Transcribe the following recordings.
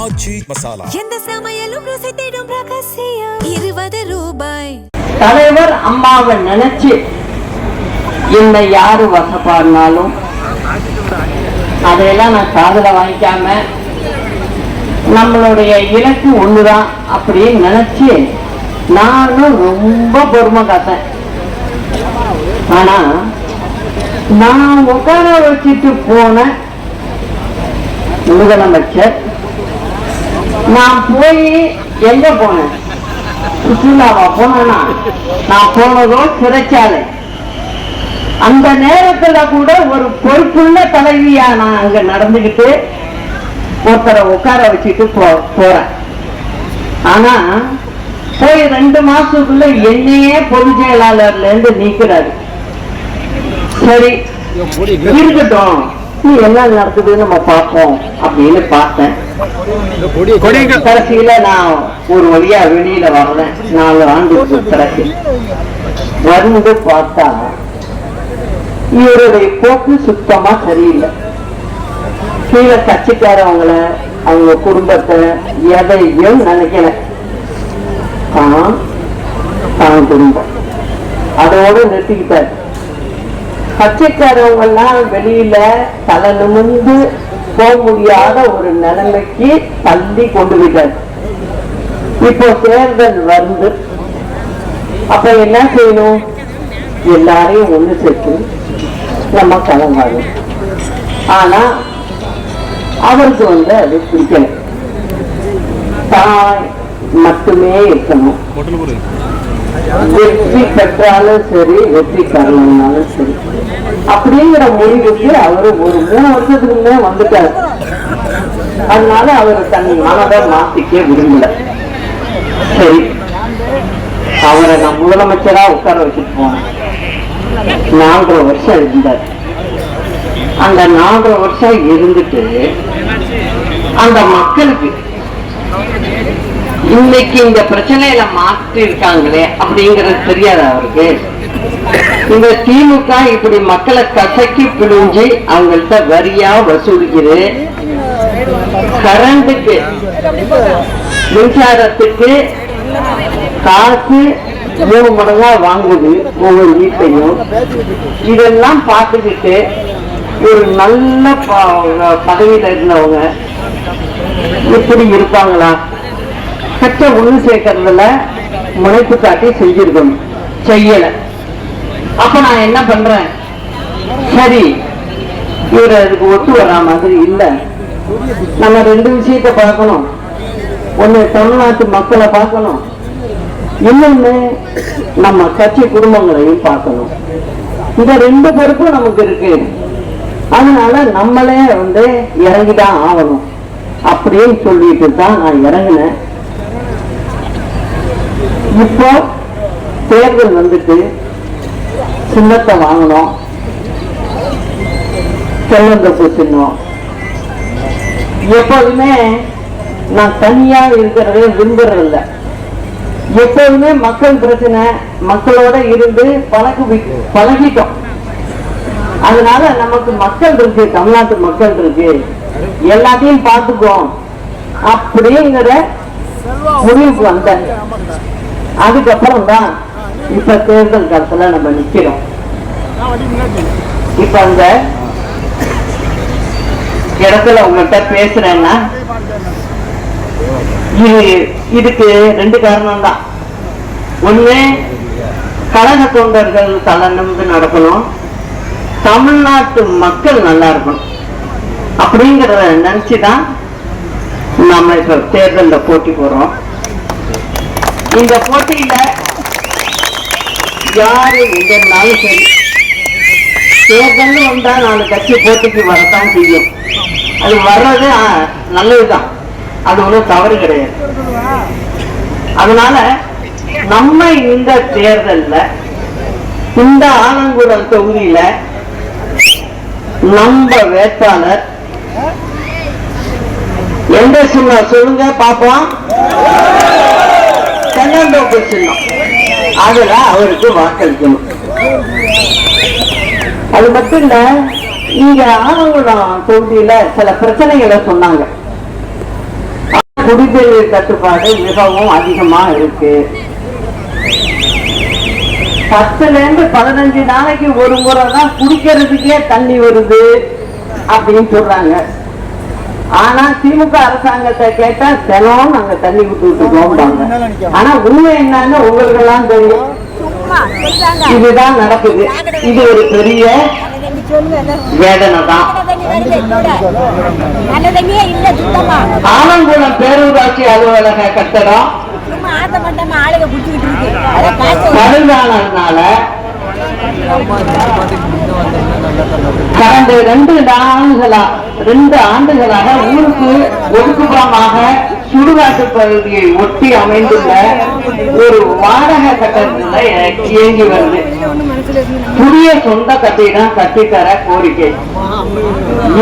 ஆச்சி மசாலா. எந்த சமையலும் ருசி தேடும் ரகசியம் 20 ரூபாய். தலைவர் அம்மாவை நினைச்சு என்னை யாரு வசப்பாடினாலும் அதையெல்லாம் நான் காதுல வாங்கிக்காம நம்மளுடைய இலக்கு ஒண்ணுதான் அப்படின்னு நினைச்சு நானும் ரொம்ப பொறுமை காத்தேன். ஆனா நான் உட்கார வச்சுட்டு போன முதலமைச்சர் நான் போய் எங்க போனேன், சுற்றுலாவா போனா, நான் போனதோ சிறைச்சாலை. அந்த நேரத்துல கூட ஒரு பொறுப்புள்ள தலைவியா நான் அங்க நடந்துகிட்டு ஒருத்தரை உட்கார வச்சுட்டு போறேன். ஆனா போய் 2 மாசத்துக்குள்ள என்னையே பொதுச் செயலாளர்ல இருந்து நீக்கிறாரு. சரி இருக்கட்டும், நீ என்ன நடக்குதுன்னு நம்ம பார்ப்போம் அப்படின்னு பார்த்தேன். கடைசியில நான் ஒரு வழியா வெளியில வர்றேன். 4 ஆண்டுக்கு பிறகு வந்து பார்த்தா இவருடைய போக்கு சுத்தமா சரியில்லை. கீழே கட்சிக்காரவங்கள அவங்க குடும்பத்தை எதையும் நினைக்கல. தான் குடும்பம் அதோடு நிறுத்திக்கிட்டாரு. கட்சிக்காரவங்க எல்லாம் வெளியில தலை நிமிர்ந்து போக முடியாத ஒரு நிலைமைக்கு தள்ளி கொண்டு விட்டாரு. இப்போ தேர்தல் வந்து அப்ப என்ன செய்யணும், எல்லாரையும் ஒண்ணு சேர்த்து நம்ம கிளம்பாரு. ஆனா அவருக்கு அது பிடிக்கல. தான் மட்டுமே இருக்கணும். வெற்றி பெற்றாலும் சரி வெற்றி பெறலனாலும் சரி அப்படிங்கிற முடிவுக்கு அவரு ஒரு 3 வருஷத்துக்கு முன்னே வந்துட்டாரு. அதனால அவர் தன் மனதை மாத்திக்க விரும்பல. சரி, அவரை நான் முதலமைச்சரா உட்கார வச்சுட்டு போனேன். 4 வருஷம் இருந்தார். அந்த 4 வருஷம் இருந்துட்டு அந்த மக்களுக்கு இன்னைக்கு இந்த பிரச்சனையில மாற்றி இருக்காங்களே அப்படிங்கிறது தெரியாது அவருக்கு. இந்த திமுக இப்படி மக்களை கசக்கி பிழிஞ்சு அவங்கள்ட்ட வரியா வசூலிக்குது. கரண்ட்டுக்கு மின்சாரத்துக்கு காசு 3 மடங்கா வாங்குது ஒவ்வொரு வீட்டையும். இதெல்லாம் பார்த்துக்கிட்டு ஒரு நல்ல பதவியில இருந்தவங்க இப்படி இருப்பாங்களா? கட்ச ஒண்ணு சேர்க்கறதுல முனைப்பு காட்டி செஞ்சிருக்கணும், செய்யல. அப்ப நான் என்ன பண்றேன், சரி இவர் அதுக்கு ஒத்து வரா மாதிரி இல்ல. நம்ம 2 விஷயத்தை பார்க்கணும். ஒண்ணு தமிழ்நாட்டு மக்களை பார்க்கணும், இன்னொன்னு நம்ம கட்சி குடும்பங்களையும் பார்க்கணும். இந்த 2 பொறுப்பும் நமக்கு இருக்கு. அதனால நம்மளே இறங்கிதான் ஆகணும் அப்படின்னு சொல்லிட்டு தான் நான் இறங்கினேன். இப்போ தேர்தல் வந்துட்டு சின்னத்தை வாங்கணும், செல்லந்தப்பு சின்னம். எப்போதுமே நான் தனியா இருக்கிறதே விரும்புறதில்லை. எப்போதுமே மக்கள் பிரச்சனை, மக்களோட இருந்து பழகிட்டோம். அதனால நமக்கு மக்கள் இருக்கு, தமிழ்நாட்டு மக்கள் இருக்கு, எல்லாத்தையும் பார்த்துக்குவோம் அப்படிங்கிற முடிவுக்கு வந்தேன். அதுக்கப்புறம் தான் இப்ப தேர்தல் காலத்துல நம்ம நிக்கிறோம். இப்ப அந்த இடத்துல உங்கள்கிட்ட பேசுறேன்னா இதுக்கு 2 காரணம் தான். ஒண்ணு, கழக தொண்டர்கள் தலை நிமிர்ந்து நடக்கணும், தமிழ்நாட்டு மக்கள் நல்லா இருக்கணும் அப்படிங்கிறத நினைச்சுதான் நாம இப்ப தேர்தல்ல போட்டி போறோம். இந்த போட்டியில யாரு எங்கன்னாலும் சரி, தேர்தல் வந்தா 4 கட்சி போட்டிக்கு வரத்தான் செய்யும். அது வர்றது நல்லதுதான், அது ஒன்றும் தவறு கிடையாது. அதனால நம்ம இந்த தேர்தல்ல இந்த ஆலங்குளம் தொகுதியில நம்ம வேட்பாளர் எந்த சின்னம் சொல்லுங்க பாப்போம்? தென்னந்தோப்பு சின்னம். அதுல அவருக்கு வாக்களிக்கணும். அது மட்டும் இல்ல, இங்க ஆலங்குளம் தொகுதியில சில பிரச்சனைகளை சொன்னாங்க. குடிநீர் தட்டுப்பாடு மிகவும் அதிகமா இருக்கு. 10ல இருந்து 15 நாளைக்கு ஒரு முறை தான் குடிக்கிறதுக்கே தண்ணி வருது அப்படின்னு சொல்றாங்க. ஆனா திமுக அரசாங்கத்தை கேட்டா தினம் நாங்க தண்ணி விட்டு போவாங்க. ஆனா உண்மை என்னன்னு உங்களுக்கு எல்லாம் தெரியும். இதுதான் நடக்குது. இது ஒரு பெரிய வேதனை தான். ஆலங்குளம் பேரூராட்சி அலுவலக கட்டடம் பழுதானதுனால கடந்த 2 ஆண்டுகளாக ஊருக்கு ஒதுக்குப்புறமாக சுடுகாட்டு பகுதியை ஒட்டி அமைந்துள்ள ஒரு வாடகை கட்டடத்துல இயங்கி வருது. புதிய சொந்த கட்டிடம் கட்டித்தர கோரிக்கை.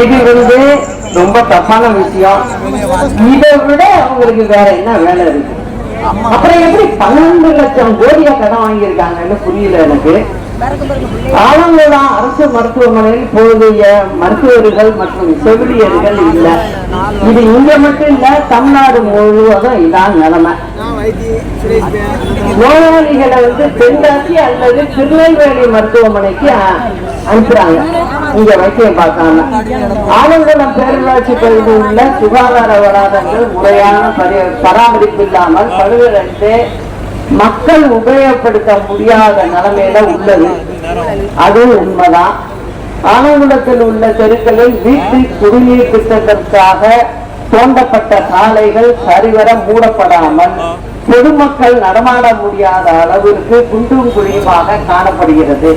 இது ரொம்ப தப்பான விஷயம். இதை விட அவங்களுக்கு வேற என்ன வேலை இருக்கு? அப்புறம் எப்படி 12 லட்சம் கோடிய கடன் வாங்கியிருக்காங்கன்னு புரியல எனக்கு. ஆலங்குளம் அரசு மருத்துவமனையில் போதிய மருத்துவர்கள் மற்றும் செவிலியர்கள் இல்ல. இது இங்க மட்டும் இல்ல, தமிழ்நாடு முழுவதும் இதான் நிலைமை. நோயாளிகளை தென்காசி அல்லது திருநெல்வேலி மருத்துவமனைக்கு அனுப்புறாங்க, இங்க வைத்தியம் பார்க்காம. ஆலங்குளம் பேரூராட்சி பகுதியில் உள்ள சுகாதார வளாகங்கள் முறையான பராமரிப்பு இல்லாமல் பழுதடைந்து மக்கள் உபயோகப்படுத்த முடியாத நிலைமையில உள்ளது. அது உண்மைதான். ஆலங்குளத்தில் உள்ள தெருக்களில் வீட்டு குடிநீர் திட்டத்திற்காக தோண்டப்பட்ட சாலைகள் சரிவர மூடப்படாமல் பொதுமக்கள் நடமாட முடியாத அளவிற்கு குண்டும் குழியுமாக காணப்படுகிறது.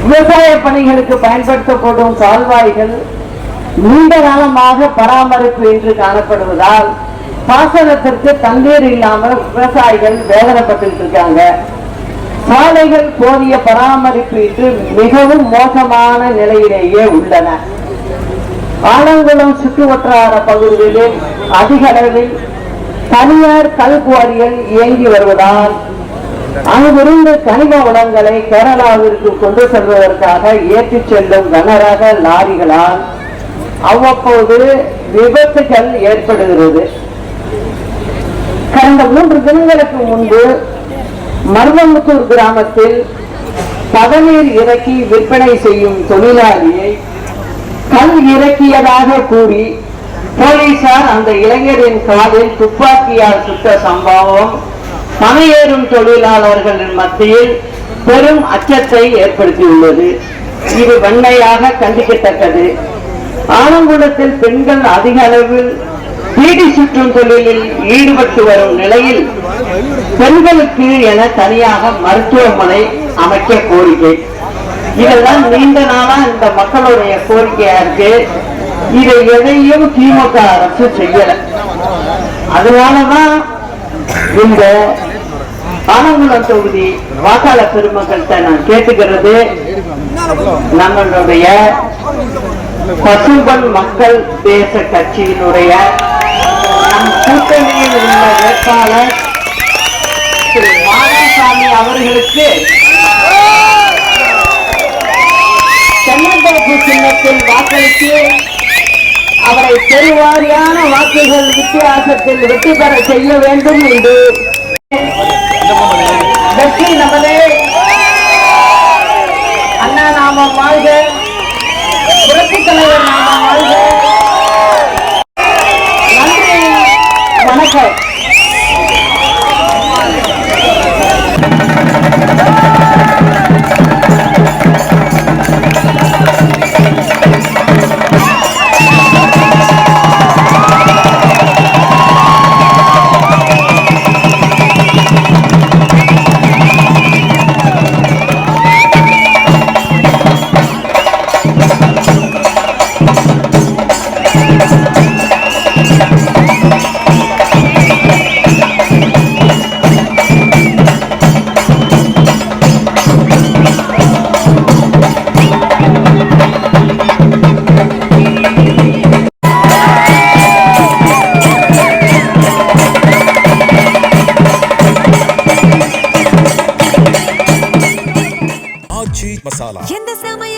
விவசாய பணிகளுக்கு பயன்படுத்தப்படும் கால்வாய்கள் நீண்ட காலமாக பராமரிப்பு இன்றி காணப்படுவதால் பாசனத்திற்கு தண்ணீர் இல்லாமல் விவசாயிகள் வேதனைப்பட்டு இருக்காங்க. சாலைகள் போதிய பராமரிப்பு இன்றி மிகவும் மோசமான நிலையிலேயே உள்ளன. ஆலங்குளம் சுற்றுவட்டார பகுதிகளில் அதிக அளவில் தனியார் கல்குவாரிகள் இயங்கி வருவதால் அங்கிருந்து கனிம வளங்களை கேரளாவிற்கு கொண்டு செல்வதற்காக ஏற்றிச் செல்லும் கனரக லாரிகளால் அவ்வப்போது விபத்துகள் ஏற்படுகிறது. கடந்த 3 தினங்களுக்கு முன்பு மருதமுத்தூர் கிராமத்தில் பதநீர் இறக்கி விற்பனை செய்யும் தொழிலாளியை கல் இறக்கியதாக கூறி போலீசார் அந்த இளைஞரின் காலில் துப்பாக்கியால் சுட்ட சம்பவம் பனையேறும் தொழிலாளர்களின் மத்தியில் பெரும் அச்சத்தை ஏற்படுத்தியுள்ளது. இது வன்மையாக கண்டிக்கத்தக்கது. ஆலங்குளத்தில் பெண்கள் அதிக அளவில் பீடி சுற்றும் தொழிலில் ஈடுபட்டு வரும் நிலையில் பெண்களுக்கு என தனியாக மருத்துவமனை அமைக்க கோரிக்கை. இதெல்லாம் நீண்ட நாளா இந்த மக்களுடைய கோரிக்கையா இருக்கு. இதை எதையும் திமுக அரசு செய்யல. அதனாலதான் இந்த ஆலங்குளம் தொகுதி வாக்காளர் பெருமக்கள்கிட்ட நான் கேட்டுக்கிறது, நம்மளுடைய பசும்பன் மக்கள் தேச கட்சியினுடைய நம் கூட்டணியில் உள்ள வேட்பாளர் திரு மாதசாமி அவர்களுக்கு தென்னந்தோப்பு சின்னத்தில் வாக்களித்து அவரை பெருவாரியான வாக்குகள் வித்தியாசத்தில் வெற்றி பெற செய்ய வேண்டும் என்று வெற்றி நமதே. அண்ணா நாம வாழ்க, புரட்சி தலைவர் நாம வாழ்க. நன்றி, வணக்கம். மசாலா. எந்த சமயம்